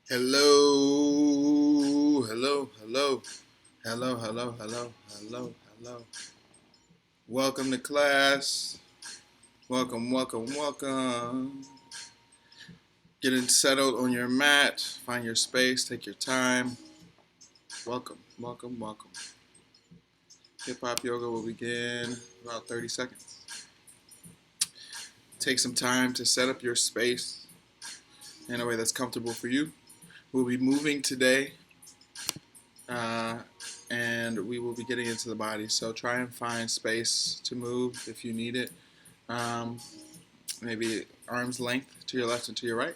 Hello, hello, hello, hello, hello, hello, hello, hello. Welcome to class. Welcome, welcome, welcome. Getting settled on your mat. Find your space. Take your time. Welcome, welcome, welcome. Hip hop yoga will begin in about 30 seconds. Take some time to set up your space in a way that's comfortable for you. We'll be moving today. And we will be getting into the body. So try and find space to move if you need it. Maybe arm's length to your left and to your right.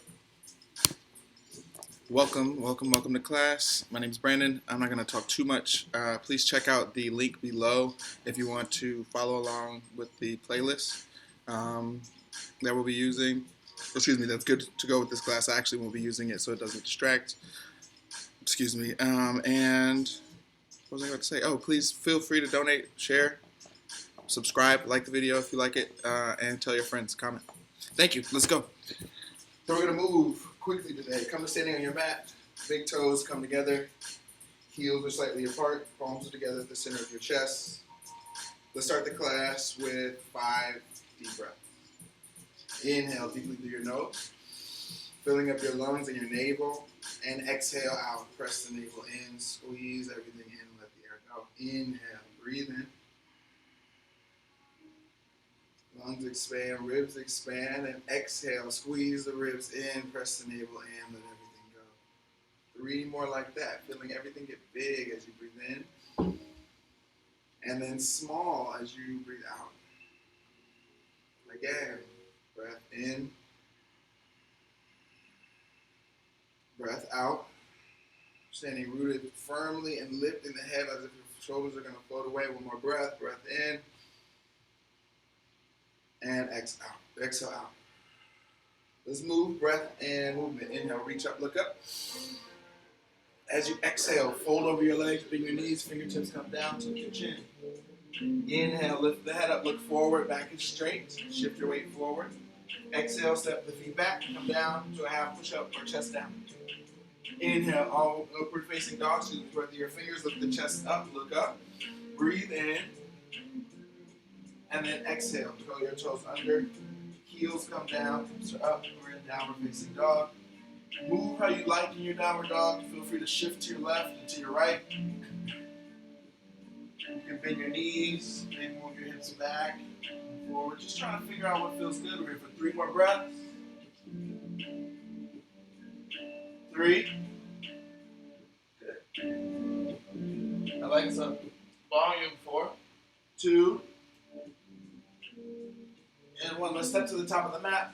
Welcome, welcome, welcome to class. My name is Brandon. I'm not going to talk too much. Please check out the link below if you want to follow along with the playlist that we'll be using. Excuse me, that's good to go with this class. I actually won't be using it so it doesn't distract. Excuse me. And what was I going to say? Oh, please feel free to donate, share, subscribe, like the video if you like it, and tell your friends, comment. Thank you. Let's go. So we're going to move quickly today. Come to standing on your mat. Big toes come together. Heels are slightly apart. Palms are together at the center of your chest. Let's start the class with 5 deep breaths. Inhale deeply through your nose, filling up your lungs and your navel. And exhale out. Press the navel in. Squeeze everything in. Let the air go. Inhale. Breathe in. Lungs expand, ribs expand, and exhale. Squeeze the ribs in, press the navel in, let everything go. 3 more like that, feeling everything get big as you breathe in, and then small as you breathe out. Again, breath in, breath out. Standing rooted firmly and lifting the head as if your shoulders are going to float away. One more breath, breath in. And exhale out. Let's move, breath and movement. Inhale, reach up, look up. As you exhale, fold over your legs, bring your knees, fingertips come down, tuck your chin. Inhale, lift the head up, look forward, back is straight. Shift your weight forward. Exhale, step the feet back, come down to a half push-up or chest down. Inhale, all upward facing dog, so you breath your fingers, lift the chest up, look up. Breathe in. And then exhale, curl your toes under, heels come down, hips are up, we're in downward facing dog. Move how you like in your downward dog. Feel free to shift to your left and to your right. You can bend your knees, maybe move your hips back and forward. Just trying to figure out what feels good. We're here for 3 more breaths. 3. Good. I like some volume. 4, 2, and 1. Let's step to the top of the mat.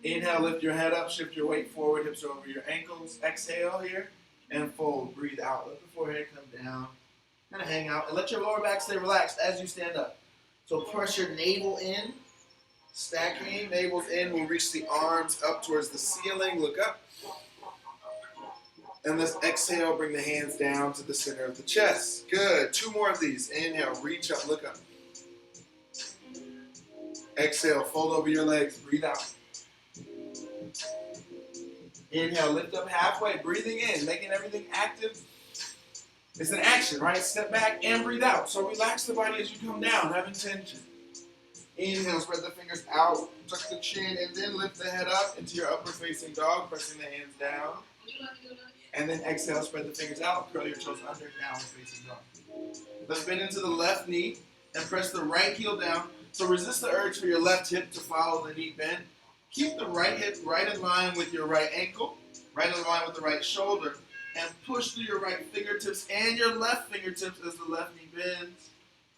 Inhale, lift your head up, shift your weight forward, hips over your ankles. Exhale here, and fold. Breathe out. Let the forehead come down. Kind of hang out. And let your lower back stay relaxed as you stand up. So press your navel in. Stacking, navel's in. We'll reach the arms up towards the ceiling. Look up. And let's exhale, bring the hands down to the center of the chest. Good. 2 more of these. Inhale, reach up, look up. Exhale, fold over your legs, breathe out. Inhale, lift up halfway, breathing in, making everything active. It's an action, right? Step back and breathe out. So relax the body as you come down, have intention. Inhale, spread the fingers out, tuck the chin, and then lift the head up into your upward facing dog, pressing the hands down. And then exhale, spread the fingers out, curl your toes under, downward facing dog. Let's bend into the left knee and press the right heel down. So resist the urge for your left hip to follow the knee bend. Keep the right hip right in line with your right ankle, right in line with the right shoulder, and push through your right fingertips and your left fingertips as the left knee bends.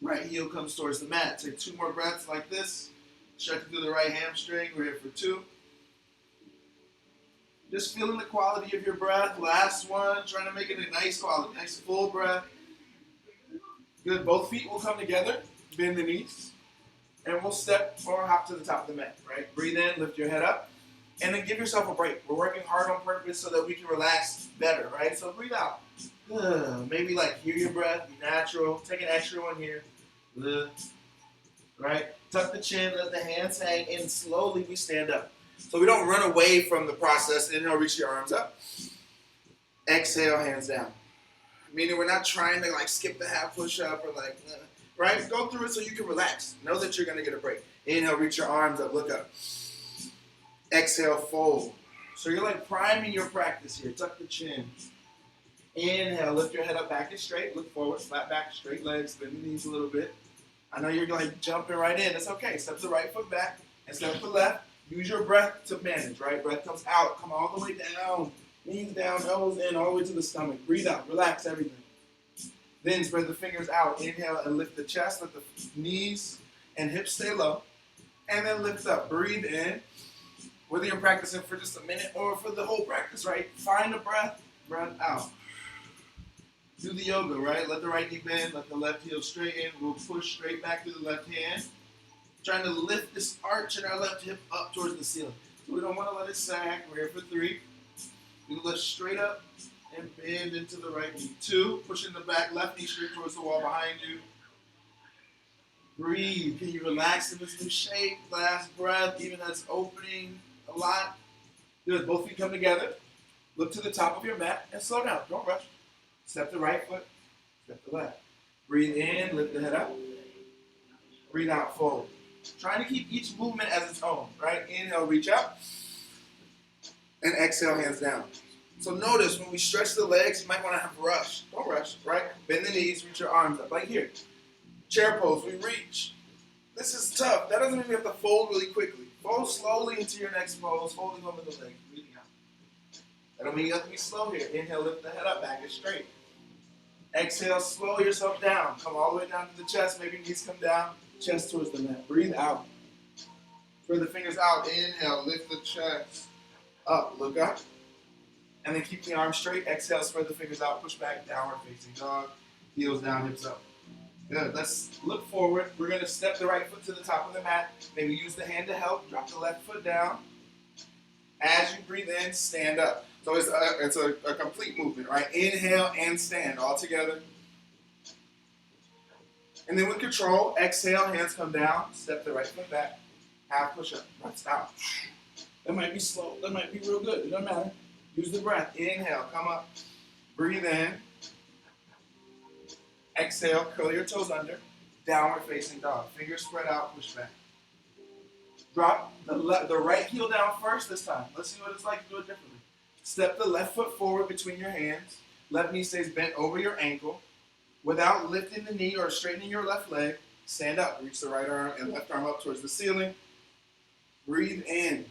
Right heel comes towards the mat. Take 2 more breaths like this. Stretching through the right hamstring. We're here for 2. Just feeling the quality of your breath. Last one. Trying to make it a nice quality, nice full breath. Good. Both feet will come together. Bend the knees. And we'll step or hop to the top of the mat, right? Breathe in, lift your head up, and then give yourself a break. We're working hard on purpose so that we can relax better, right? So breathe out. Maybe like hear your breath, be natural. Take an extra one here. Right? Tuck the chin, let the hands hang, and slowly we stand up. So we don't run away from the process. Inhale, reach your arms up. Exhale, hands down. Meaning we're not trying to like skip the half push-up or like, right? Go through it so you can relax. Know that you're going to get a break. Inhale, reach your arms up, look up. Exhale, fold. So you're like priming your practice here. Tuck the chin. Inhale, lift your head up, back and straight. Look forward, flat back, straight legs, bend the knees a little bit. I know you're like jumping right in. It's okay. Step the right foot back and step the left. Use your breath to manage, right? Breath comes out. Come all the way down. Knees down, elbows in, all the way to the stomach. Breathe out. Relax everything. Then spread the fingers out. Inhale and lift the chest. Let the knees and hips stay low. And then lift up. Breathe in. Whether you're practicing for just a minute or for the whole practice, right? Find a breath. Breath out. Do the yoga, right? Let the right knee bend. Let the left heel straighten. We'll push straight back through the left hand. Trying to lift this arch in our left hip up towards the ceiling. So we don't want to let it sag. We're here for 3. We lift straight up and bend into the right knee. 2, pushing the back left knee straight towards the wall behind you. Breathe. Can you relax in this new shape? Last breath, even as opening a lot. Good. Both feet come together. Look to the top of your mat and slow down. Don't rush. Step the right foot. Step the left. Breathe in. Lift the head up. Breathe out. Fold. Trying to keep each movement as its own, right? Inhale, reach up. And exhale, hands down. So notice when we stretch the legs, you might want to have rush. Don't rush, right? Bend the knees, reach your arms up. Like here. Chair pose, we reach. This is tough. That doesn't mean we have to fold really quickly. Fold slowly into your next pose, folding over the legs, breathing out. That don't mean you have to be slow here. Inhale, lift the head up, back and straight. Exhale, slow yourself down. Come all the way down to the chest. Maybe knees come down, chest towards the mat. Breathe out. Spread the fingers out. Inhale, lift the chest. Up, look up. And then keep the arms straight. Exhale, spread the fingers out, push back, downward facing dog. Heels down, hips up. Good. Let's look forward. We're going to step the right foot to the top of the mat. Maybe use the hand to help. Drop the left foot down. As you breathe in, stand up. So it's a complete movement, right? Inhale and stand all together. And then with control, exhale, hands come down. Step the right foot back. Half push up. That's out. That might be slow. That might be real good. It doesn't matter. Use the breath. Inhale, come up. Breathe in. Exhale, curl your toes under. Downward facing dog. Fingers spread out, push back. Drop the right heel down first this time. Let's see what it's like to do it differently. Step the left foot forward between your hands. Left knee stays bent over your ankle. Without lifting the knee or straightening your left leg, stand up. Reach the right arm and left arm up towards the ceiling. Breathe in.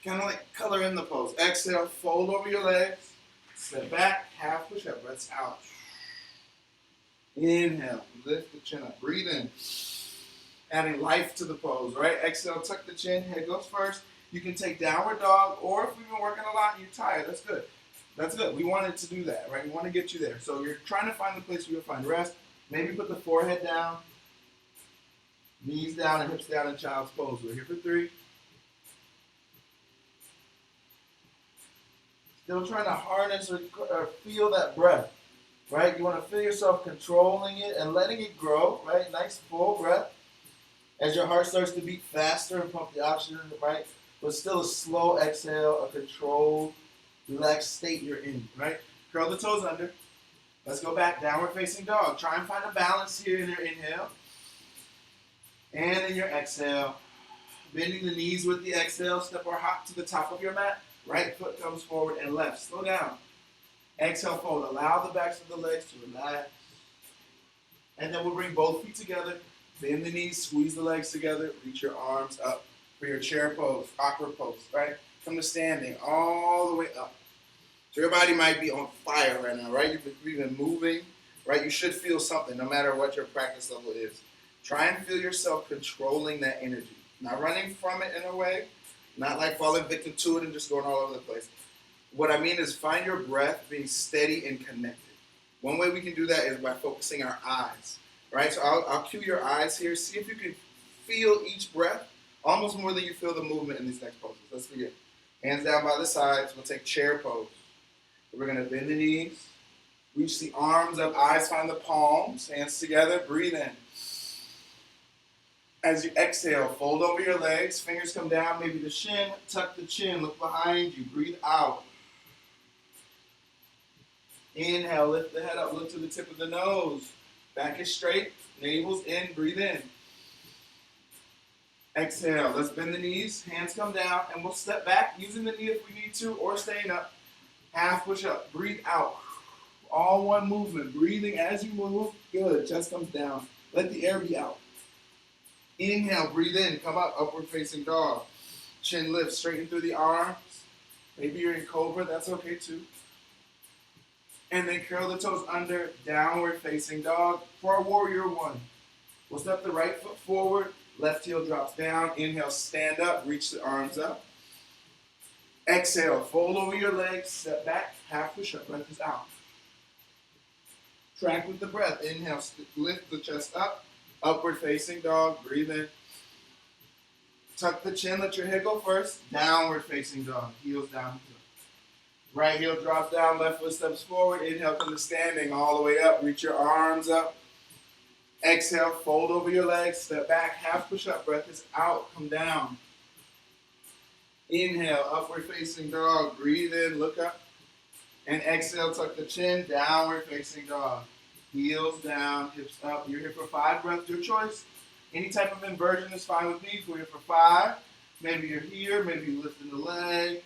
Kind of like color in the pose. Exhale, fold over your legs. Step back, half push up. Breaths out. Inhale, lift the chin up. Breathe in. Adding life to the pose, right? Exhale, tuck the chin. Head goes first. You can take downward dog, or if we've been working a lot and you're tired, that's good. That's good. We wanted to do that, right? We want to get you there. So you're trying to find the place where you'll find rest. Maybe put the forehead down, knees down, and hips down in child's pose. We're here for 3. Still trying to harness or feel that breath, right? You want to feel yourself controlling it and letting it grow, right? Nice full breath. As your heart starts to beat faster and pump the oxygen, right? But still a slow exhale, a controlled, relaxed state you're in, right? Curl the toes under. Let's go back, downward facing dog. Try and find a balance here in your inhale. And in your exhale. Bending the knees with the exhale. Step or hop to the top of your mat. Right foot comes forward and left. Slow down. Exhale, fold. Allow the backs of the legs to relax. And then we'll bring both feet together. Bend the knees, squeeze the legs together. Reach your arms up for your chair pose, awkward pose, right? From the standing all the way up. So your body might be on fire right now, right? You've been moving, right? You should feel something no matter what your practice level is. Try and feel yourself controlling that energy. Not running from it in a way, not like falling victim to it and just going all over the place. What I mean is find your breath being steady and connected. One way we can do that is by focusing our eyes, right? So I'll cue your eyes here. See if you can feel each breath almost more than you feel the movement in these next poses. Let's begin. Hands down by the sides. We'll take chair pose. We're going to bend the knees. Reach the arms up. Eyes find the palms. Hands together. Breathe in. As you exhale, fold over your legs. Fingers come down. Maybe the shin. Tuck the chin. Look behind you. Breathe out. Inhale, lift the head up, look to the tip of the nose. Back is straight, navel's in, breathe in. Exhale, let's bend the knees, hands come down, and we'll step back using the knee if we need to, or staying up. Half push up, breathe out. All one movement, breathing as you move, good, chest comes down. Let the air be out. Inhale, breathe in, come up, upward facing dog. Chin lift, straighten through the arms. Maybe you're in cobra, that's okay too. And then curl the toes under, downward facing dog for our warrior one. We'll step the right foot forward, left heel drops down. Inhale, stand up, reach the arms up. Exhale, fold over your legs, step back, half push up, breath is out. Track with the breath. Inhale, lift the chest up, upward facing dog, breathe in. Tuck the chin, let your head go first. Downward facing dog, heels down. Right heel drops down, left foot steps forward. Inhale, come to standing all the way up. Reach your arms up. Exhale, fold over your legs, step back, half push up, breath is out, come down. Inhale, upward facing dog, breathe in, look up. And exhale, tuck the chin, downward facing dog. Heels down, hips up. You're here for 5 breaths, your choice. Any type of inversion is fine with me. If we're here for 5, maybe you're here, maybe you're lifting the leg,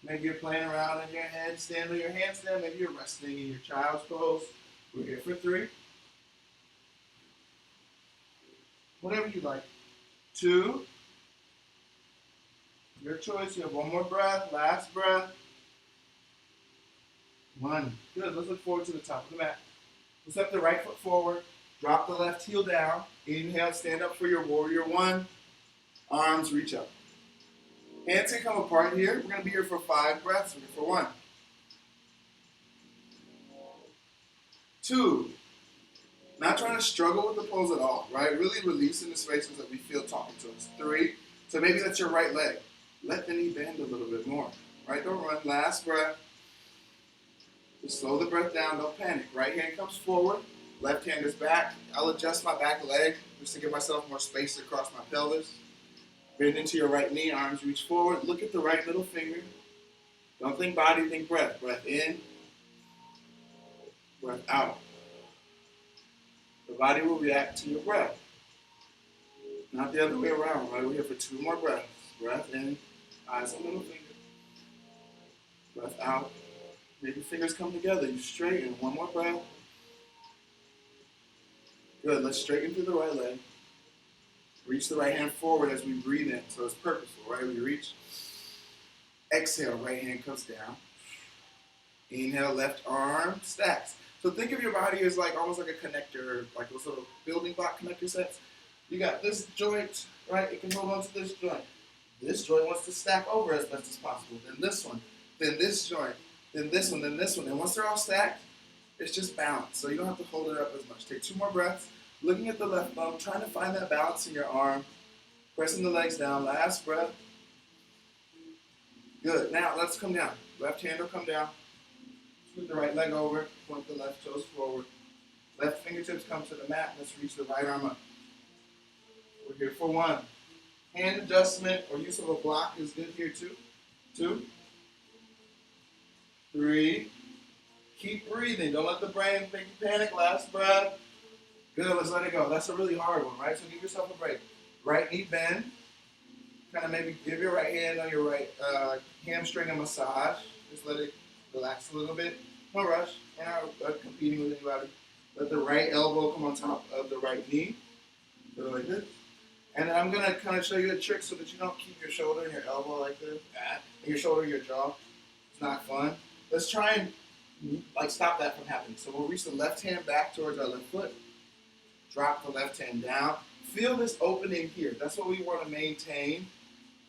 maybe you're playing around in your handstand or your handstand, maybe you're resting in your child's pose. We're here for 3. Whatever you like. 2. Your choice. You have 1 more breath, last breath. 1. Good, let's look forward to the top of the mat. We'll step the right foot forward, drop the left heel down. Inhale, stand up for your warrior one. Arms reach up. Hands can come apart here. We're going to be here for 5 breaths. We're here for 1. 2. Not trying to struggle with the pose at all, right? Really releasing the spaces that we feel talking to us. 3. So maybe that's your right leg. Let the knee bend a little bit more, right? Don't run. Last breath. Just slow the breath down. Don't panic. Right hand comes forward. Left hand is back. I'll adjust my back leg just to give myself more space across my pelvis. Bend into your right knee. Arms reach forward. Look at the right middle finger. Don't think body, think breath. Breath in. Breath out. The body will react to your breath. Not the other way around, right? We're here for 2 more breaths. Breath in, eyes on middle finger. Breath out. Maybe fingers come together. You straighten. 1 more breath. Good. Let's straighten through the right leg. Reach the right hand forward as we breathe in. So it's purposeful, right? We reach. Exhale, right hand comes down. Inhale, left arm stacks. So think of your body as like almost like a connector, like those little building block connector sets. You got this joint, right? It can hold on to this joint. This joint wants to stack over as best as possible. Then this one, then this joint, then this one, then this one. And once they're all stacked, it's just balance. So you don't have to hold it up as much. Take 2 more breaths. Looking at the left bum, trying to find that balance in your arm. Pressing the legs down. Last breath. Good. Now let's come down. Left hand will come down. Scoot the right leg over. Point the left toes forward. Left fingertips come to the mat. Let's reach the right arm up. We're here for 1. Hand adjustment or use of a block is good here too. 2. 3. Keep breathing. Don't let the brain make you panic. Last breath. Good. Let's let it go. That's a really hard one, right? So give yourself a break. Right knee bend. Kind of maybe give your right hand on your right hamstring a massage. Just let it relax a little bit. No rush. We're not competing with anybody. Let the right elbow come on top of the right knee. Go like this. And then I'm going to kind of show you a trick so that you don't keep your shoulder and your elbow like this. And your shoulder and your jaw. It's not fun. Let's try and stop that from happening. So we'll reach the left hand back towards our left foot. Drop the left hand down. Feel this opening here. That's what we want to maintain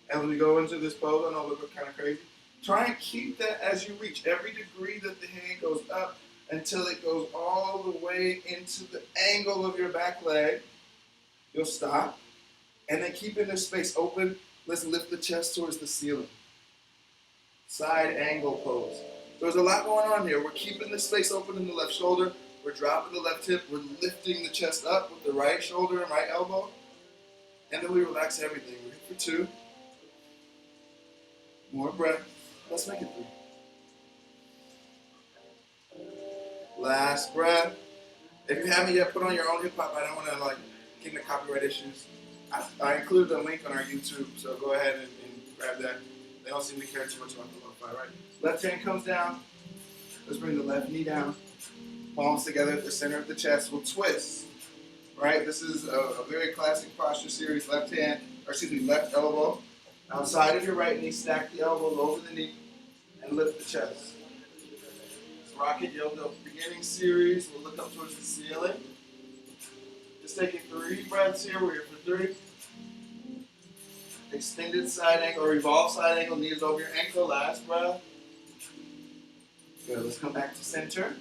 as we go into this pose. I know it looks kind of crazy. Try and keep that as you reach. Every degree that the hand goes up until it goes all the way into the angle of your back leg. You'll stop. And then keeping this space open, let's lift the chest towards the ceiling. Side angle pose. There's a lot going on here. We're keeping this space open in the left shoulder. We're dropping the left hip. We're lifting the chest up with the right shoulder and right elbow. And then we relax everything. We're here for 2. More breath. Let's make it 3. Last breath. If you haven't yet, put on your own hip hop. I don't want to get into copyright issues. I included a link on our YouTube, so go ahead and grab that. They don't seem to care too much about the lo-fi, right? Left hand comes down. Let's bring the left knee down. Palms together at the center of the chest. We'll twist, right? This is a very classic posture series. Left elbow outside of your right knee. Stack the elbows over the knee and lift the chest. Rocket Yoga beginning series. We'll look up towards the ceiling. Just taking 3 breaths here. We're here for 3. Extended side angle, revolve side angle, knees over your ankle. Last breath. Good. Let's come back to center.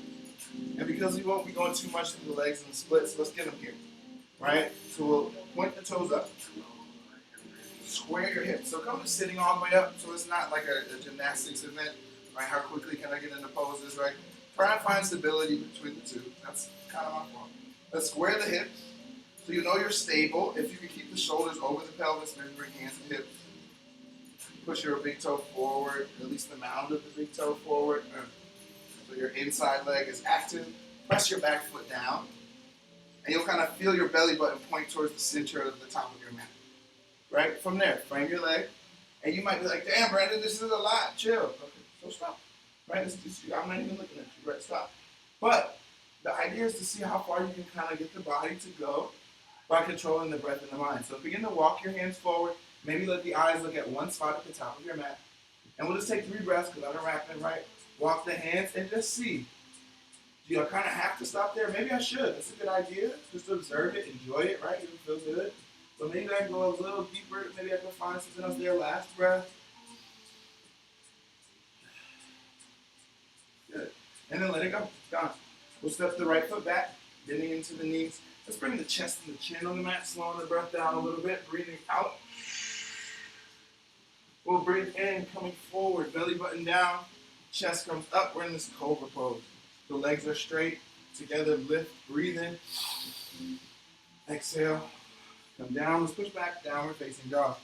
And because we won't be going too much through the legs and the splits, let's get them here. Right? So we'll point the toes up. Square your hips. So come to sitting all the way up. So it's not like a gymnastics event. Right? How quickly can I get into poses, right? Try and find stability between the two. That's kind of my form. Let's square the hips so you know you're stable. If you can keep the shoulders over the pelvis, maybe bring hands to hips. Push your big toe forward, at least the mound of the big toe forward. So your inside leg is active. Press your back foot down. And you'll kind of feel your belly button point towards the center of the top of your mat. Right? From there, frame your leg. And you might be like, damn, Brandon, this is a lot. Chill. Okay, so stop. Right? I'm not even looking at you. Right? Stop. But the idea is to see how far you can kind of get the body to go by controlling the breath and the mind. So begin to walk your hands forward. Maybe let the eyes look at one spot at the top of your mat. And we'll just take 3 breaths because I'm rapping, right? Walk the hands and just see. Do you kind of have to stop there? Maybe I should. That's a good idea. Just observe it, enjoy it, right? It feels good. So maybe I can go a little deeper. Maybe I can find something else there. Last breath. Good. And then let it go. It's gone. We'll step the right foot back, bending into the knees. Let's bring the chest and the chin on the mat, slowing the breath down a little bit, breathing out. We'll breathe in, coming forward, belly button down, chest comes up. We're in this cobra pose. The legs are straight, together, lift, breathe in. Exhale, come down, let's push back, downward facing dog.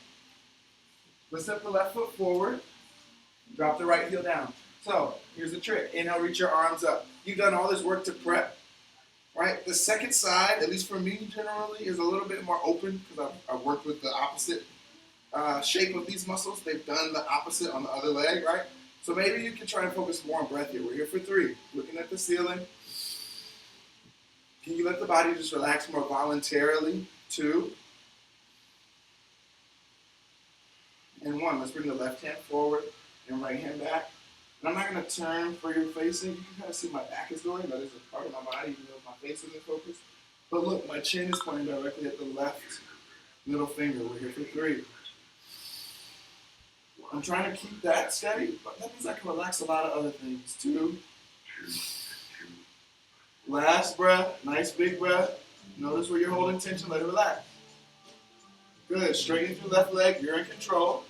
Let's step the left foot forward, drop the right heel down. So, here's the trick. Inhale, reach your arms up. You've done all this work to prep, right? The second side, at least for me generally, is a little bit more open because I've worked with the opposite shape of these muscles. They've done the opposite on the other leg, right? So maybe you can try and focus more on breath here. We're here for 3. Looking at the ceiling. Can you let the body just relax more voluntarily? 2. And 1. Let's bring the left hand forward and right hand back. And I'm not going to turn for your facing. You can kind of see my back is going. That is a part of my body, even though my face isn't focused. But look, my chin is pointing directly at the left middle finger. We're here for 3. I'm trying to keep that steady, but that means I can relax a lot of other things. 2. Last breath, nice big breath. Notice where you're holding tension, let it relax. Good, straighten through left leg, you're in control.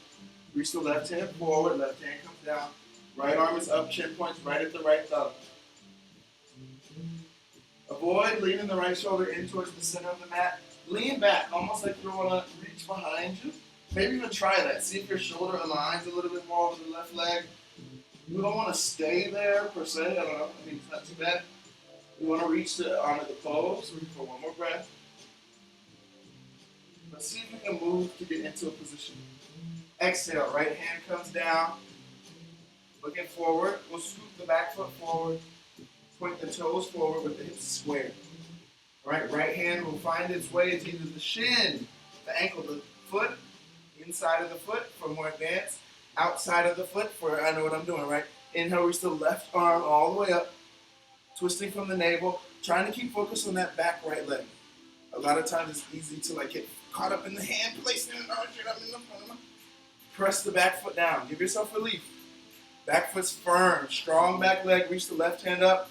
Reach the left hand forward, left hand comes down. Right arm is up, chin points right at the right thumb. Avoid leaning the right shoulder in towards the center of the mat. Lean back, almost like you want to reach behind you. Maybe even try that. See if your shoulder aligns a little bit more with the left leg. You don't want to stay there per se. I don't know. I mean, it's not too bad. You want to reach the arm of the pose. Reach for one more breath. Let's see if you can move to get into a position. Exhale. Right hand comes down. Looking forward. We'll scoop the back foot forward. Point the toes forward with the hips square. All right. Right hand will find its way to either the shin, the ankle, the foot, inside of the foot for more advanced, outside of the foot for I know what I'm doing, right? Inhale, reach the left arm all the way up, twisting from the navel, trying to keep focus on that back right leg. A lot of times it's easy to get caught up in the hand placement. Press the back foot down. Give yourself relief. Back foot's firm. Strong back leg. Reach the left hand up.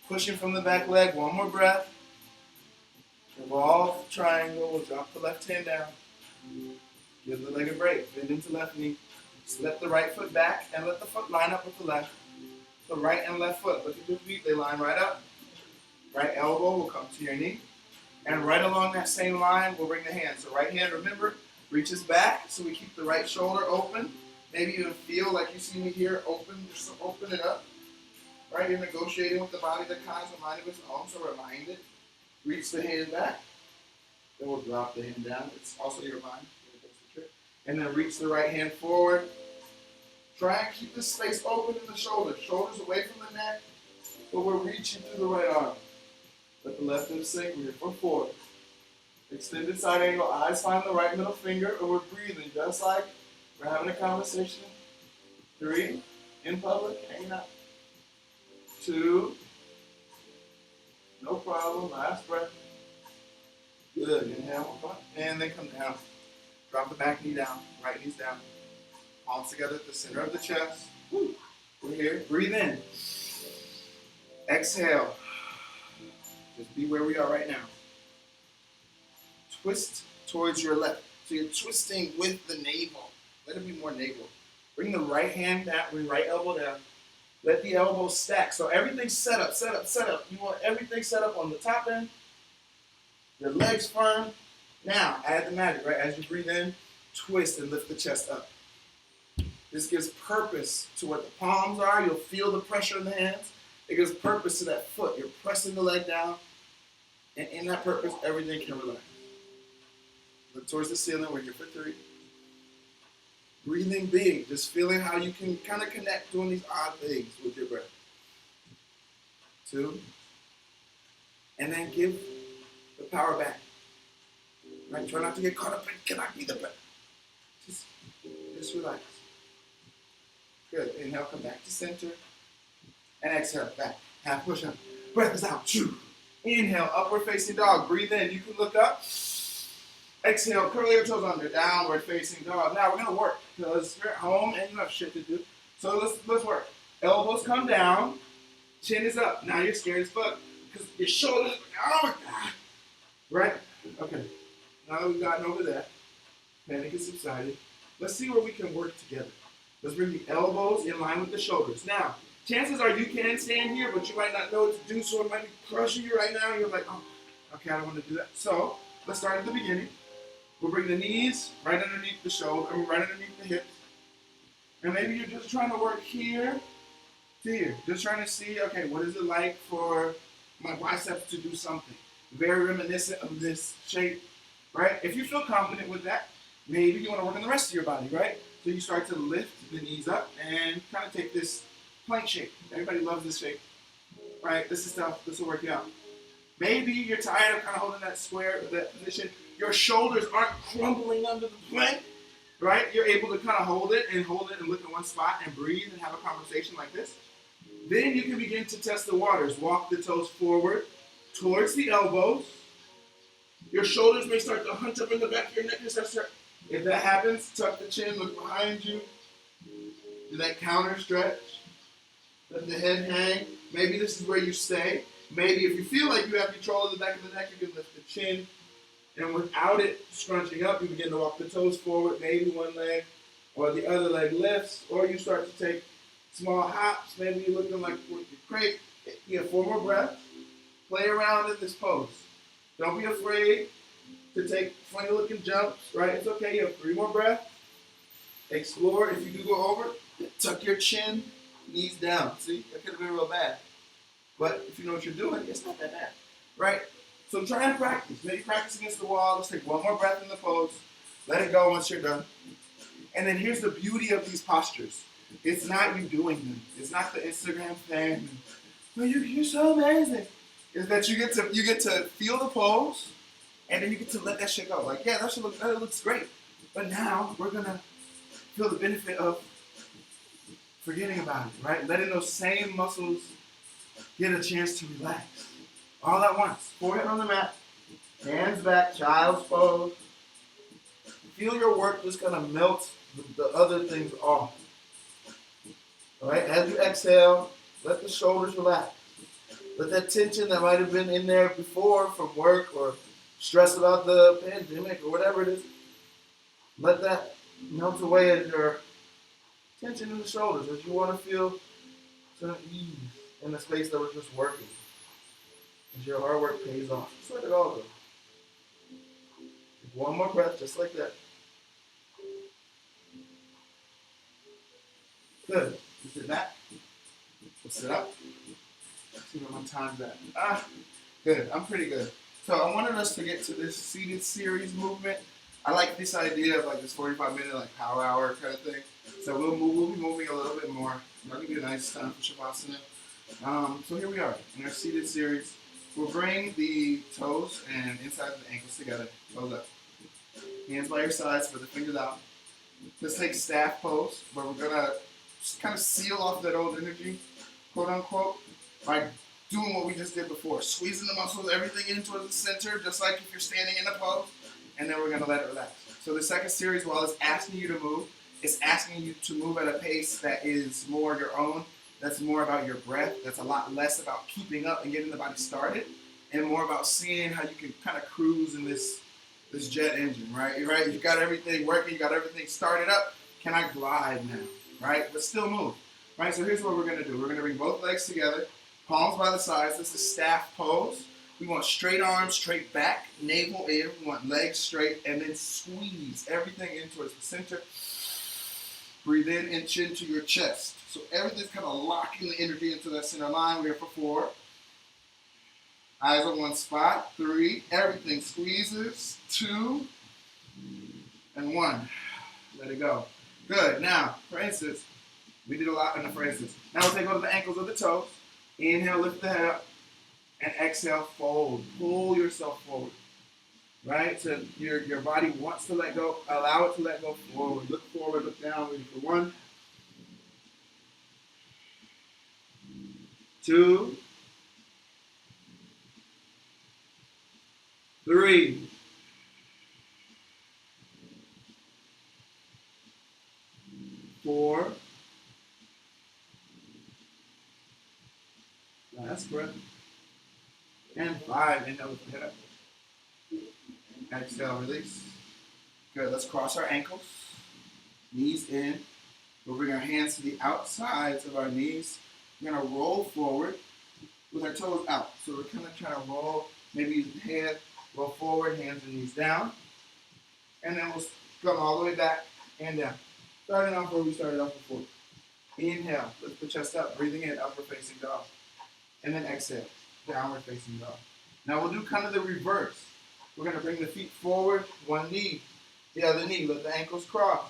Pushing from the back leg. One more breath. Revolve triangle. We'll drop the left hand down. Give the leg a break. Bend into left knee. Step the right foot back and let the foot line up with the left. The right and left foot. Look at your feet. They line right up. Right elbow will come to your knee. And right along that same line, we'll bring the hand. So right hand, remember, reaches back. So we keep the right shoulder open. Maybe even feel like you see me here, open it up. right? You're negotiating with the body that has a mind of its own, so remind it. Reach the hand back. Then we'll drop the hand down. It's also your mind. And then reach the right hand forward. Try and keep the space open in the shoulders. Shoulders away from the neck, but we're reaching through the right arm. Let the left hip sink. We're here for 4. Extended side angle. Eyes find the right middle finger, and we're breathing just like we're having a conversation. 3. In public, hanging out. 2. No problem. Last breath. Good. Inhale. And then come down. Drop the back knee down. Right knee's down. Palms together at the center of the chest. Woo. We're here. Breathe in. Exhale. Just be where we are right now. Twist towards your left. So you're twisting with the navel. Let it be more navel. Bring the right hand down. Bring right elbow down. Let the elbow stack. So everything's set up, set up, set up. You want everything set up on the top end. Your legs firm. Now, add the magic, right? As you breathe in, twist and lift the chest up. This gives purpose to what the palms are. You'll feel the pressure in the hands. It gives purpose to that foot. You're pressing the leg down. And in that purpose, everything can relax. Look towards the ceiling. We're here for 3. Breathing big. Just feeling how you can kind of connect doing these odd things with your breath. 2. And then give the power back. Right? Try not to get caught up in, can I be the best? Just relax. Good. Inhale, come back to center. And exhale, back. Half push up. Breath is out. Inhale, upward facing dog. Breathe in. You can look up. Exhale, curl your toes under. Downward facing dog. Now we're going to work because you're at home and you have shit to do. So let's work. Elbows come down. Chin is up. Now you're scared as fuck because your shoulders, oh my God. Right? Okay. Now that we've gotten over that, panic is subsided. Let's see where we can work together. Let's bring the elbows in line with the shoulders. Now, chances are you can stand here, but you might not know what to do, so it might be crushing you right now. And you're like, oh, okay, I don't want to do that. So let's start at the beginning. We'll bring the knees right underneath the shoulder, right underneath the hips. And maybe you're just trying to work here to here. Just trying to see, okay, what is it like for my biceps to do something? Very reminiscent of this shape, right? If you feel confident with that, maybe you want to work on the rest of your body, right? So you start to lift the knees up and kind of take this plank shape. Everybody loves this shape, right? This is tough. This will work you out. Maybe you're tired of kind of holding that square, that position. Your shoulders aren't crumbling under the plank, right? You're able to kind of hold it and look in one spot and breathe and have a conversation like this. Then you can begin to test the waters. Walk the toes forward towards the elbows. Your shoulders may start to hunch up in the back of your neck. If that happens, tuck the chin, look behind you. Do that counter stretch. Let the head hang. Maybe this is where you stay. Maybe if you feel like you have control of the back of the neck, you can lift the chin. And without it scrunching up, you begin to walk the toes forward. Maybe one leg or the other leg lifts. Or you start to take small hops. Maybe you're looking like with your crate. You have 4 more breaths. Play around in this pose. Don't be afraid to take funny looking jumps, right? It's okay. You have 3 more breaths. Explore. If you do go over, tuck your chin, knees down. See, that could have been real bad. But if you know what you're doing, it's not that bad, right? So try and practice. Maybe practice against the wall. Let's take 1 more breath in the pose. Let it go once you're done. And then here's the beauty of these postures. It's not you doing them. It's not the Instagram thing. No, you're so amazing. Is that you get to feel the pose, and then you get to let that shit go. Like, yeah, that looks great. But now we're gonna feel the benefit of forgetting about it, right? Letting those same muscles get a chance to relax. All at once. Forehead on the mat, hands back, child's pose. Feel your work just kind of melt the other things off. All right, as you exhale, let the shoulders relax. Let that tension that might have been in there before from work or stress about the pandemic or whatever it is, let that melt away as your tension in the shoulders, as you want to feel some ease in the space that was just working. As your hard work pays off. Just let it all go. Take 1 more breath, just like that. Good. You sit back. We'll sit up. See where my time's at. Good. I'm pretty good. So I wanted us to get to this seated series movement. I like this idea of like this 45-minute like power hour kind of thing. So we'll be moving a little bit more. I'll give you a nice time for Savasana. So here we are in our seated series. We'll bring the toes and inside of the ankles together. Toes up. Hands by your sides, spread the fingers out. Let's take staff pose, where we're gonna just kind of seal off that old energy, quote unquote, by doing what we just did before, squeezing the muscles, everything in towards the center, just like if you're standing in a pose, and then we're gonna let it relax. So the second series, while it's asking you to move, it's asking you to move at a pace that is more your own, that's more about your breath, that's a lot less about keeping up and getting the body started, and more about seeing how you can kind of cruise in this jet engine, right? You got everything working, you got everything started up. Can I glide now, right? But still move, right? So here's what we're gonna do. We're gonna bring both legs together, palms by the sides. This is staff pose. We want straight arms, straight back, navel in. We want legs straight, and then squeeze everything in towards the center. Breathe in and chin to your chest. So everything's kind of locking the energy into that center line. We're here for 4. Eyes on one spot. 3. Everything squeezes. 2. And 1. Let it go. Good. Now, for instance, we did a lot in the for instance. Now we'll take over the ankles of the toes. Inhale, lift the head up. And exhale, fold. Pull yourself forward. Right? So your body wants to let go. Allow it to let go forward. Look forward, look down. Ready for 1. 2. 3. 4. Last breath. And 5. Inhale, lift the head up. Exhale, release. Good. Let's cross our ankles. Knees in. We'll bring our hands to the outsides of our knees. We're going to roll forward with our toes out. So we're kind of trying to roll, maybe use the head, roll forward, hands and knees down. And then we'll come all the way back and down. Starting off where we started off before. Inhale, lift the chest up, breathing in, upward facing dog. And then exhale, downward facing dog. Now we'll do kind of the reverse. We're going to bring the feet forward, one knee, the other knee, let the ankles cross.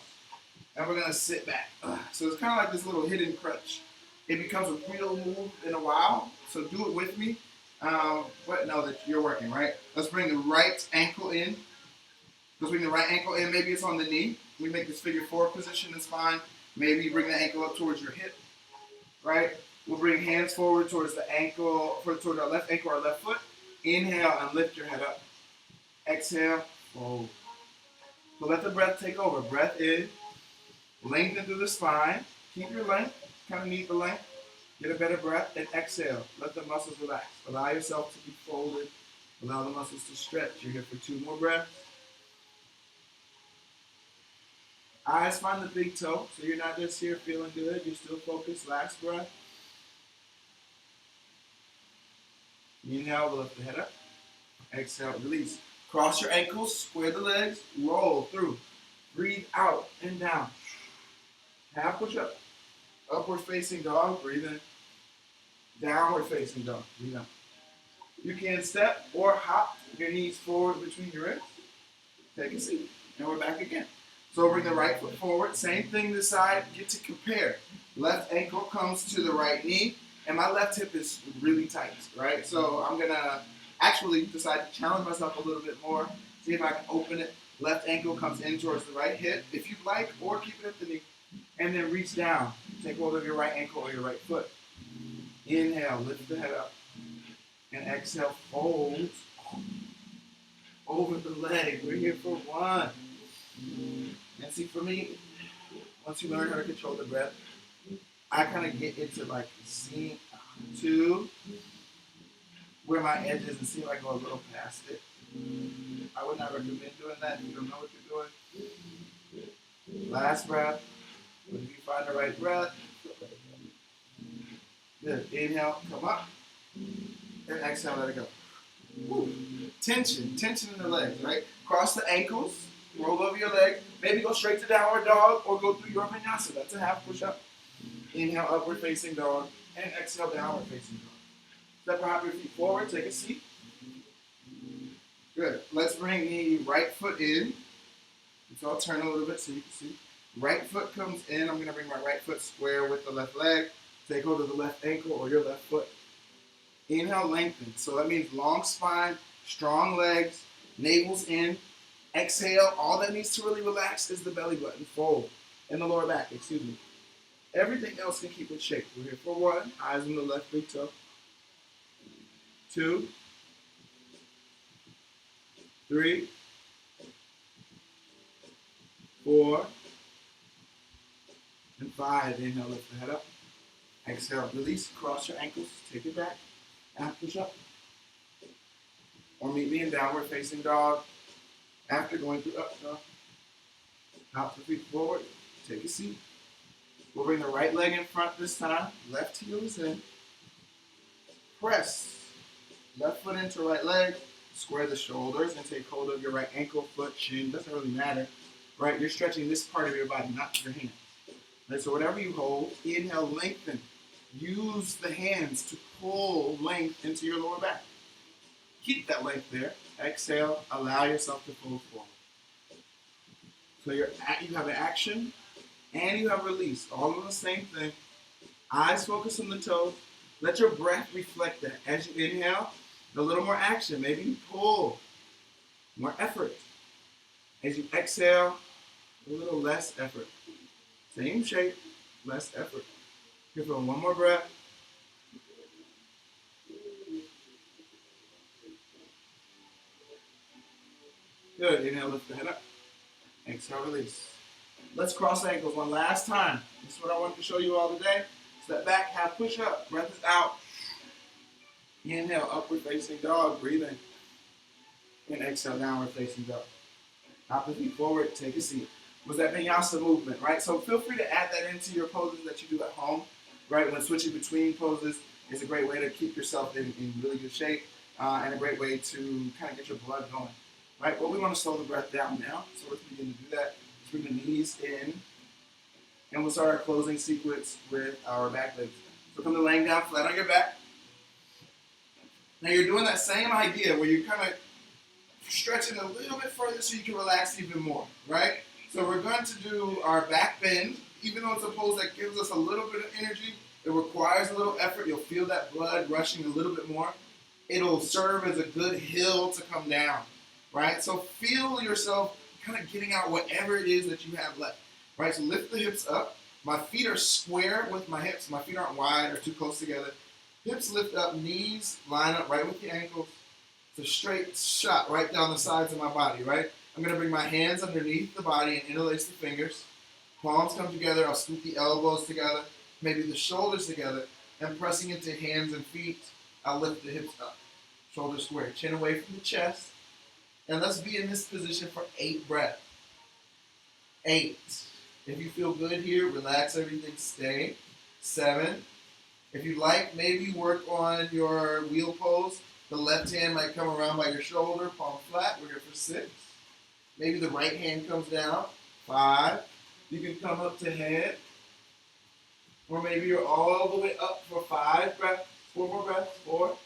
And we're going to sit back. So it's kind of like this little hidden crutch. It becomes a real move in a while, so do it with me. But know that you're working, right? Let's bring the right ankle in. Let's bring the right ankle in. Maybe it's on the knee. We make this figure 4 position, it's fine. Maybe you bring the ankle up towards your hip, right? We'll bring hands forward towards the ankle, towards our left ankle or left foot. Inhale and lift your head up. Exhale, fold. So let the breath take over. Breath in, lengthen through the spine. Keep your length, kind of need the length. Get a better breath, and exhale. Let the muscles relax. Allow yourself to be folded. Allow the muscles to stretch. You're here for 2 more breaths. Eyes find the big toe, so you're not just here feeling good. You're still focused. Last breath. Inhale, lift the head up. Exhale, release. Cross your ankles, square the legs, roll through. Breathe out and down. Half push up. Upward facing dog, breathe in. Downward facing dog, breathe out. You can step or hop your knees forward between your ribs. Take a seat. And we're back again. So bring the right foot forward. Same thing this side. Get to compare. Left ankle comes to the right knee. And my left hip is really tight, right? So I'm going to actually decide to challenge myself a little bit more. See if I can open it. Left ankle comes in towards the right hip, if you'd like, or keep it at the knee. And then reach down. Take hold of your right ankle or your right foot. Inhale, lift the head up. And exhale, fold over the leg. We're here for 1. And see, for me, once you learn how to control the breath, I kind of get into like seeing 2, where my edge is, and see if I go a little past it. I would not recommend doing that if you don't know what you're doing. Last breath. When you find the right breath. Good. Inhale, come up. And exhale, let it go. Woo. Tension in the legs, right? Cross the ankles, roll over your leg. Maybe go straight to downward dog or go through your vinyasa. That's a half push-up. Inhale, upward facing dog. And exhale, downward facing dog. Step or hop your feet forward, take a seat. Good. Let's bring the right foot in. So I'll turn a little bit so you can see. Right foot comes in. I'm going to bring my right foot square with the left leg. Take hold of the left ankle or your left foot. Inhale, lengthen. So that means long spine, strong legs, navel's in. Exhale. All that needs to really relax is the belly button. Fold. And the lower back, excuse me. Everything else can keep in shape. We're here for 1. Eyes on the left big toe. 2. 3. 4. And 5. Inhale, lift the head up. Exhale, release, cross your ankles, take it back, and push up. Or meet me in downward facing dog. After going through up dog. Out the feet forward, take a seat. We'll bring the right leg in front this time. Left heel is in. Press. Left foot into right leg. Square the shoulders and take hold of your right ankle, foot, shin. Doesn't really matter. Right? You're stretching this part of your body, not your hands. Right? So whatever you hold, inhale, lengthen. Use the hands to pull length into your lower back. Keep that length there. Exhale. Allow yourself to fold forward. So you have an action and you have release. All in the same thing. Eyes focus on the toes. Let your breath reflect that. As you inhale, a little more action. Maybe you pull. More effort. As you exhale, a little less effort. Same shape, less effort. Here for one more breath. Good. Inhale, lift the head up. Exhale, release. Let's cross ankles one last time. This is what I wanted to show you all today. Step back, half push up. Breath is out. Inhale, upward facing dog. Breathe in. And exhale, downward facing dog. Hop the feet forward. Take a seat. Was that vinyasa movement, right? So feel free to add that into your poses that you do at home, right? When switching between poses is a great way to keep yourself in really good shape and a great way to kind of get your blood going, right? But we want to slow the breath down now, so let's begin to do that. Let's bring the knees in, and we'll start our closing sequence with our back legs. So come to laying down flat on your back. Now you're doing that same idea where you're kind of stretching a little bit further so you can relax even more, right? So we're going to do our back bend. Even though it's a pose that gives us a little bit of energy, it requires a little effort. You'll feel that blood rushing a little bit more. It'll serve as a good hill to come down, right? So feel yourself kind of getting out whatever it is that you have left, right? So lift the hips up. My feet are square with my hips. My feet aren't wide or too close together. Hips lift up, knees line up right with the ankles. It's a straight shot right down the sides of my body, right? I'm going to bring my hands underneath the body and interlace the fingers. Palms come together. I'll scoop the elbows together, maybe the shoulders together, and pressing into hands and feet, I'll lift the hips up. Shoulders square, chin away from the chest. And let's be in this position for 8 breaths. 8. If you feel good here, relax everything, stay. 7. If you like, maybe work on your wheel pose. The left hand might come around by your shoulder, palm flat. We're here for 6. Maybe the right hand comes down. 5. You can come up to head. Or maybe you're all the way up for 5 breaths. 4 more breaths. 4.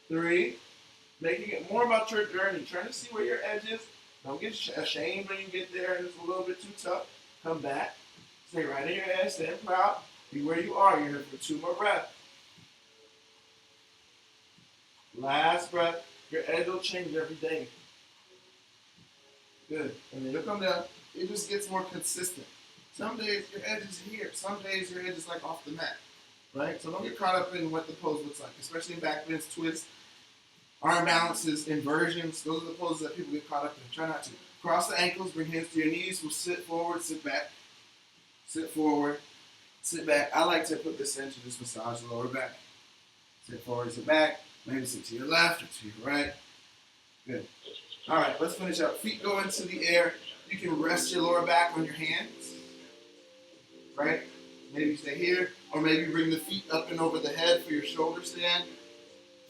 3. Making it more about your journey. Trying to see where your edge is. Don't get ashamed when you get there and it's a little bit too tough. Come back. Stay right in your head. Stand proud. Be where you are. You're here for 2 more breaths. Last breath. Your edge will change every day. Good. And then you'll come down. It just gets more consistent. Some days your edge is here. Some days your edge is like off the mat. Right? So don't get caught up in what the pose looks like, especially in back bends, twists, arm balances, inversions. Those are the poses that people get caught up in. Try not to. Cross the ankles, bring hands to your knees. We'll sit forward, sit back. Sit forward, sit back. I like to put this in to just massage the lower back. Sit forward, sit back. Maybe sit to your left or to your right. Good. All right, let's finish up. Feet go into the air. You can rest your lower back on your hands. Right? Maybe stay here. Or maybe bring the feet up and over the head for your shoulder stand.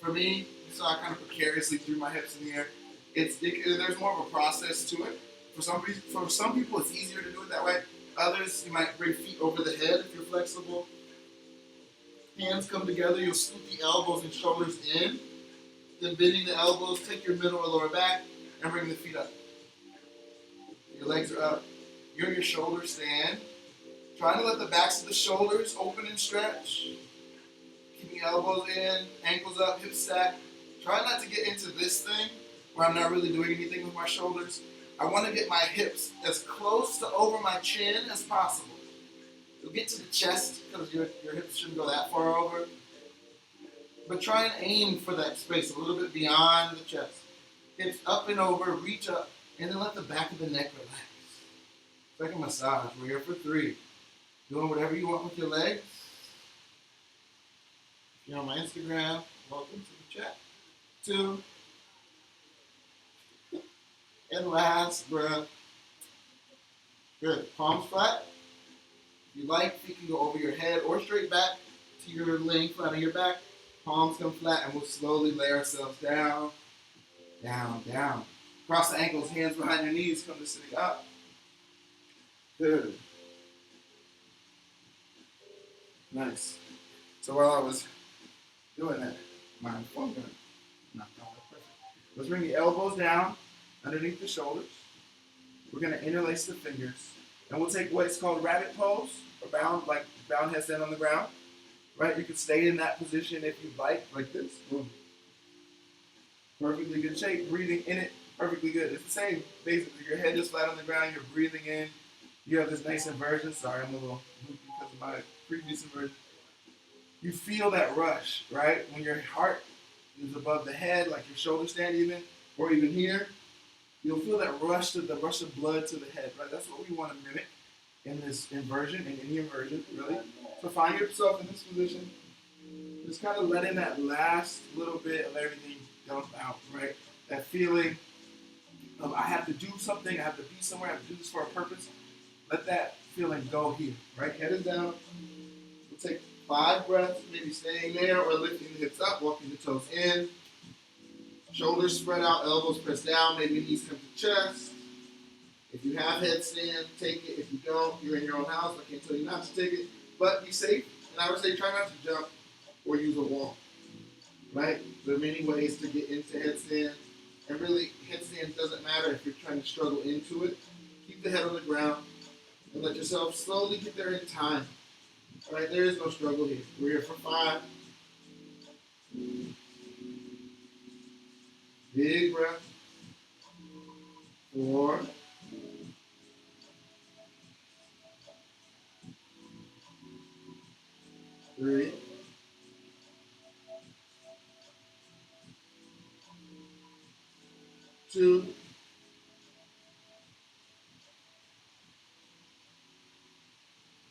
For me, so I kind of precariously threw my hips in the air. There's more of a process to it. For some people, it's easier to do it that way. Others, others, you might bring feet over the head if you're flexible. Hands come together, you'll scoop the elbows and shoulders in. Then bending the elbows, take your middle or lower back and bring the feet up. Your legs are up. You're in your shoulder stand. Trying to let the backs of the shoulders open and stretch. Keeping elbows in, ankles up, hips stacked. Try not to get into this thing where I'm not really doing anything with my shoulders. I want to get my hips as close to over my chin as possible. You'll get to the chest because your hips shouldn't go that far over. But try and aim for that space a little bit beyond the chest. Hips up and over, reach up, and then let the back of the neck relax. It's like a massage. We're here for 3. Doing whatever you want with your legs. If you're on my Instagram, welcome to the chat. 2. And last breath. Good. Palms flat. If you like, feet can go over your head or straight back to your length, flat on your back. Palms come flat, and we'll slowly lay ourselves down, down, down. Cross the ankles, hands behind your knees, come to sitting up. Good. Nice. So while I was doing that, my phone got knocked off. Perfect. Let's bring the elbows down underneath the shoulders. We're going to interlace the fingers. And we'll take what's called rabbit pose, or bound head stand on the ground. Right? You can stay in that position if you'd like this. Boom. Perfectly good shape. Breathing in it, perfectly good. It's the same. Basically, your head is flat on the ground. You're breathing in. You have this nice inversion. Sorry, I'm a little loopy because of my previous inversion. You feel that rush, right? When your heart is above the head, like your shoulder stand even, or even here, you'll feel that rush of blood to the head, right? That's what we want to mimic in this inversion, in any inversion, really. So find yourself in this position. Just kind of letting that last little bit of everything dump out, right? That feeling of I have to do something, I have to be somewhere, I have to do this for a purpose. Let that feeling go here, right? Head is down. We'll take 5 breaths, maybe staying there or lifting the hips up, walking the toes in. Shoulders spread out, elbows pressed down, maybe knees come to chest. If you have headstand, take it. If you don't, you're in your own house. I can't tell you not to take it. But be safe. And I would say try not to jump or use a wall. Right? There are many ways to get into headstand. And really, headstand doesn't matter if you're trying to struggle into it. Keep the head on the ground and let yourself slowly get there in time. All right? There is no struggle here. We're here for 5. Big breath. 4. 3. Two.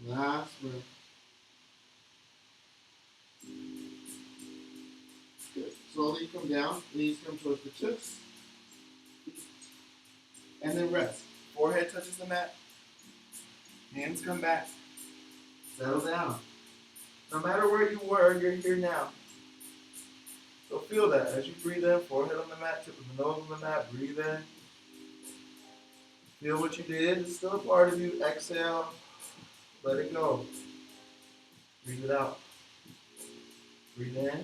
Last breath. Good. Slowly come down. Knees come towards the chest. And then rest. Forehead touches the mat. Hands come back. Settle down. No matter where you were, you're here now. So feel that as you breathe in, forehead on the mat, tip of the nose on the mat, breathe in. Feel what you did. It's still a part of you. Exhale. Let it go. Breathe it out. Breathe in.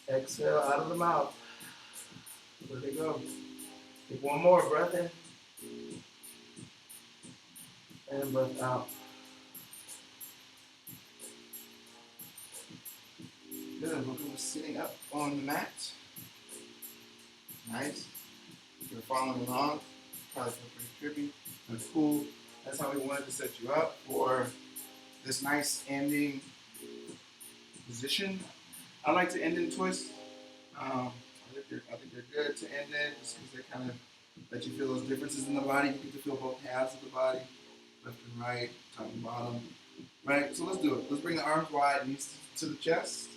Exhale out of the mouth. Let it go. Take one more. Breath in. And breath out. Good. We're going to sitting up on the mat. Nice. If you're following along, probably feel pretty trippy. That's cool. That's how we wanted to set you up for this nice ending position. I like to end in twists. I think they're good to end in just because they kind of let you feel those differences in the body. You get to feel both halves of the body, left and right, top and bottom. Right? So let's do it. Let's bring the arms wide, knees to the chest.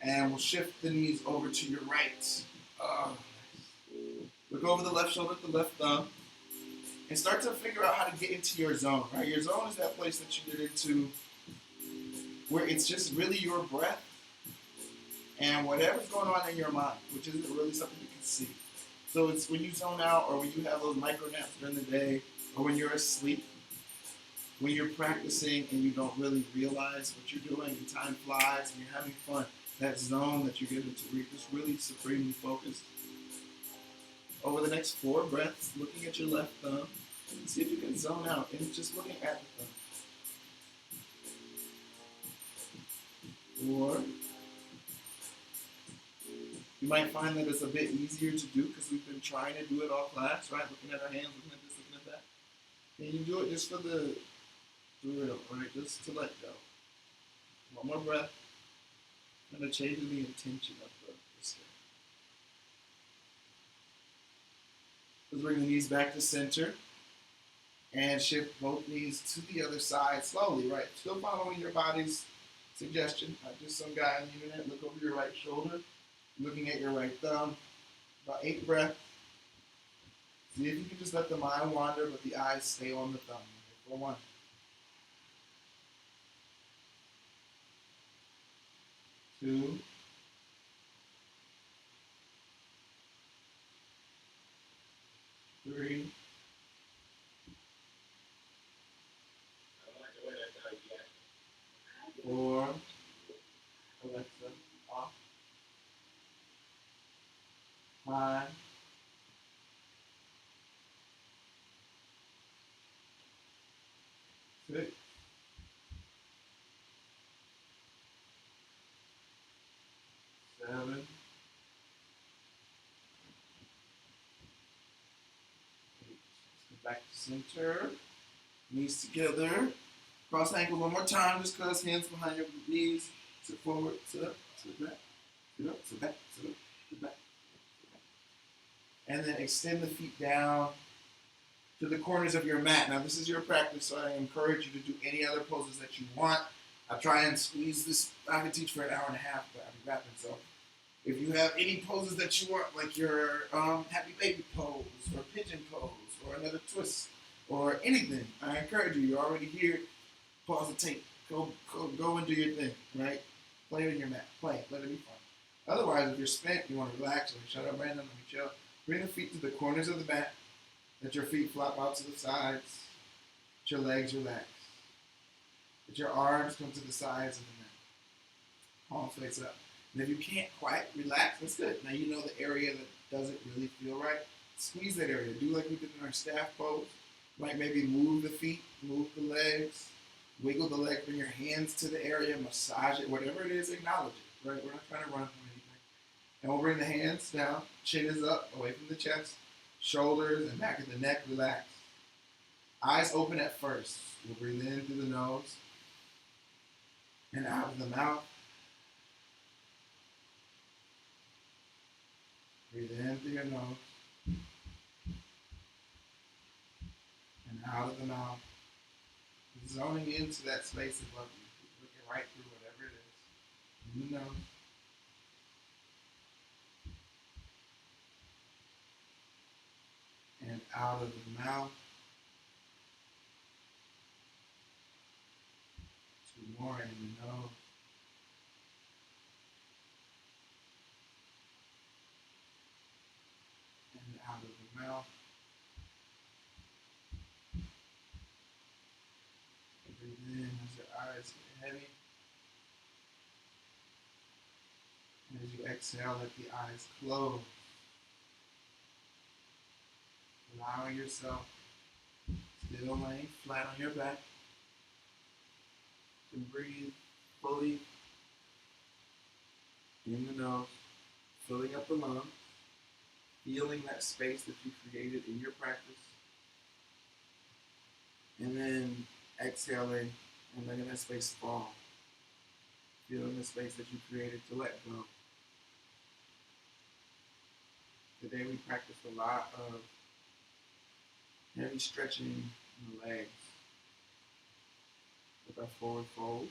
And we'll shift the knees over to your right. Look over the left shoulder, the left thumb. And start to figure out how to get into your zone, right? Your zone is that place that you get into where it's just really your breath and whatever's going on in your mind, which isn't really something you can see. So it's when you zone out or when you have those micro naps during the day or when you're asleep, when you're practicing and you don't really realize what you're doing and time flies and you're having fun, that zone that you get into where you're just really supremely focused. Over the next 4 breaths, looking at your left thumb, see if you can zone out and just looking at the thumb. 4. You might find that it's a bit easier to do because we've been trying to do it all class, right? Looking at our hands, looking at this, looking at that. And you do it just for the thrill, right? Just to let go. One more breath. Kind of changing the intention of the step. Let's bring the knees back to center and shift both knees to the other side slowly, right? Still following your body's suggestion. Just some guy on the internet, look over your right shoulder, looking at your right thumb. About 8 breaths. See if you can just let the mind wander, but the eyes stay on the thumb. For 1. 2. 3. 4. Alexa, off. 5. 6. 7. 8. Let's go back to center. Knees together. Cross ankle one more time, just cause hands behind your knees. Sit forward, sit up, sit back, sit up, sit back, sit up, sit back. And then extend the feet down to the corners of your mat. Now this is your practice, so I encourage you to do any other poses that you want. I try and squeeze this. I can teach for an hour and a half, but I'm rapping. So if you have any poses that you want, like your happy baby pose, or pigeon pose, or another twist, or anything, I encourage you. You're already here. Pause the tape. Go and do your thing, right? Play on your mat. Play. Let it be fun. Otherwise, if you're spent, you want to relax. Like, shut up, Brandon. Let me chill. Bring the feet to the corners of the mat. Let your feet flop out to the sides. Let your legs relax. Let your arms come to the sides of the mat. Palms face up. And if you can't quite relax, that's good. Now you know the area that doesn't really feel right. Squeeze that area. Do like we did in our staff pose. Like maybe move the feet, move the legs. Wiggle the leg, bring your hands to the area, massage it, whatever it is, acknowledge it, right? We're not trying to run from anything. And we'll bring the hands down, chin is up, away from the chest, shoulders and back of the neck, relax. Eyes open at first. We'll breathe in through the nose and out of the mouth. Breathe in through your nose and out of the mouth. Zoning into that space above you, looking right through whatever it is. In the nose. And out of the mouth. 2 more in the nose. And out of the mouth. Breathe in as your eyes get heavy. And as you exhale, let the eyes close. Allowing yourself, still laying flat on your back, to breathe fully in the nose, filling up the lungs, feeling that space that you created in your practice. And then exhaling and letting that space fall. Feeling the space that you created to let go. Today we practiced a lot of heavy stretching in the legs with our forward fold.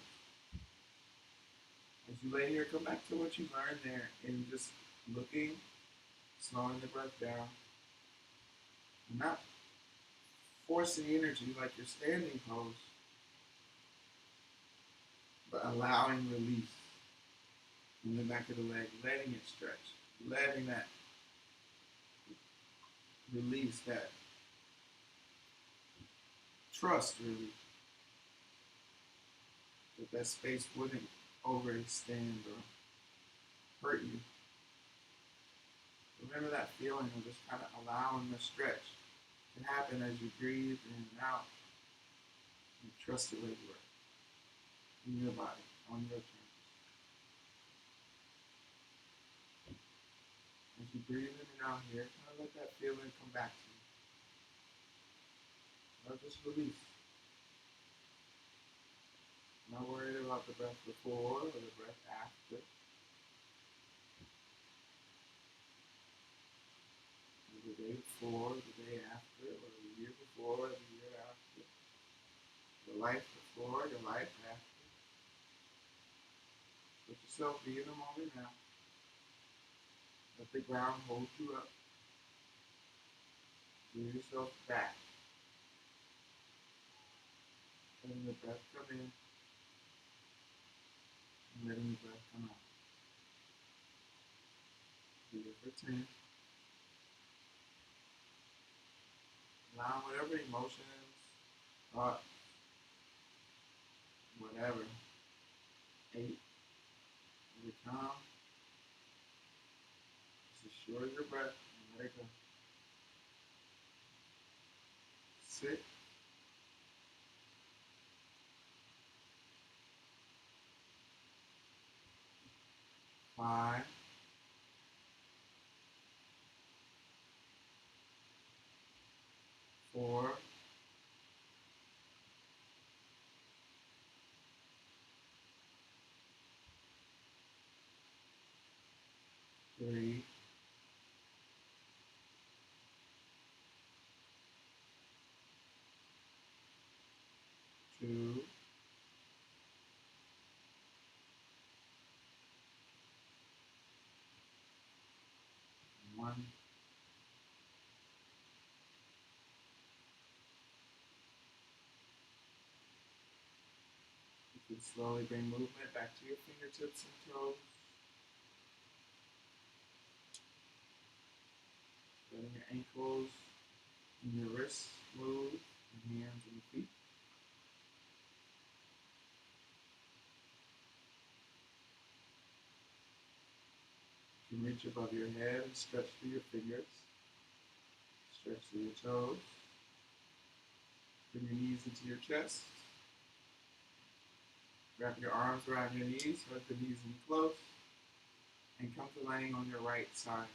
As you lay here, come back to what you learned there and just looking, slowing the breath down. Not forcing energy like your standing pose, but allowing release in the back of the leg, letting it stretch, letting that release, that trust, really, that that space wouldn't overextend or hurt you. Remember that feeling of just kind of allowing the stretch to happen as you breathe in and out, and trust it with work in your body, on your terms. As you breathe in and out here, kind of let that feeling come back to you. Or just release. Not worried about the breath before or the breath after. Or the day before, the day after, or the year before, the year after. Your life before, your life after. Let yourself be in the moment now. Let the ground hold you up. Give yourself back. Letting the breath come in and letting the breath come out. Do it for 10. Allow whatever emotions, thoughts, whatever, 8, overcome. Just assure your breath and let it go. 6, 5, 4, 3, 2, 1. You can slowly bring movement back to your fingertips and toes. Letting your ankles and your wrists move, your hands and your feet. You can reach above your head and stretch through your fingers. Stretch through your toes. Bring your knees into your chest. Wrap your arms around your knees, hug the knees in close, and come to laying on your right side,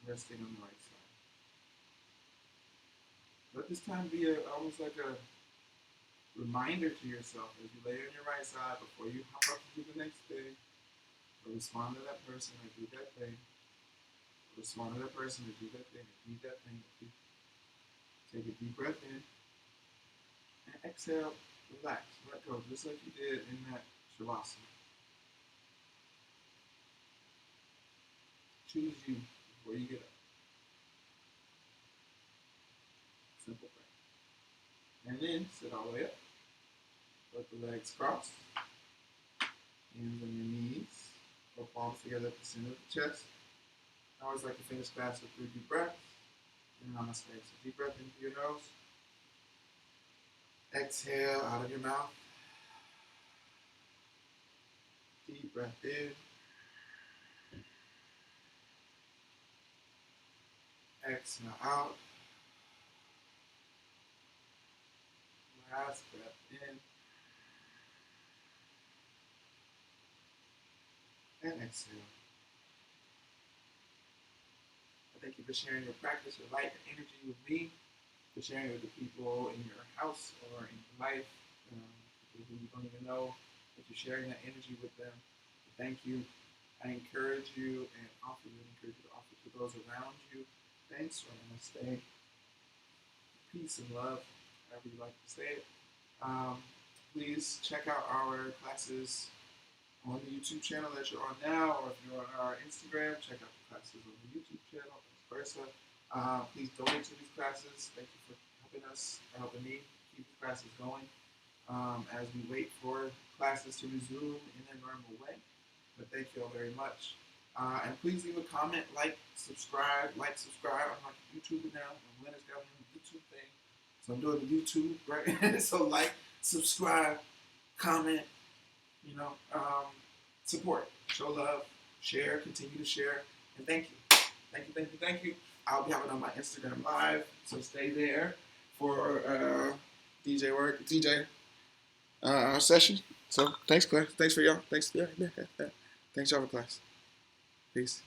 resting on the right side. Let this time be almost like a reminder to yourself as you lay on your right side before you hop up to do the next thing, or respond to that person or do that thing, or respond to that person or do that thing, or do that thing. Take a deep breath in, and exhale, relax, let go, just like you did in that Savasana. Choose you before you get up. Simple prayer. And then sit all the way up. Let the legs cross. Hands on your knees. Or palms together at the center of the chest. I always like to finish class with 3 deep breaths. And namaste. So deep breath in through your nose. Exhale out of your mouth. Deep breath in. Exhale out. Last breath in. And exhale. Thank you for sharing your practice, your light, your energy with me, for sharing it with the people in your house or in your life, people who you don't even know, that you're sharing that energy with them. Thank you. I encourage you and offer you to offer to those around you. Thanks, or namaste. Peace and love, however you like to say it. Please check out our classes on the YouTube channel that you're on now, or if you're on our Instagram, check out the classes on the YouTube channel, vice versa. Please donate to these classes. Thank you for helping us, or helping me keep the classes going as we wait for classes to resume in a normal way. But thank you all very much. And please leave a comment, subscribe. I'm like a YouTuber now. Leonard's got me on the YouTube thing. So I'm doing the YouTube, right? So subscribe, comment, support, show love, share, continue to share, and thank you. Thank you. I'll be having on my Instagram live, so stay there for DJ session. So thanks, class. Thanks for y'all. Thanks, thanks y'all for class. Peace.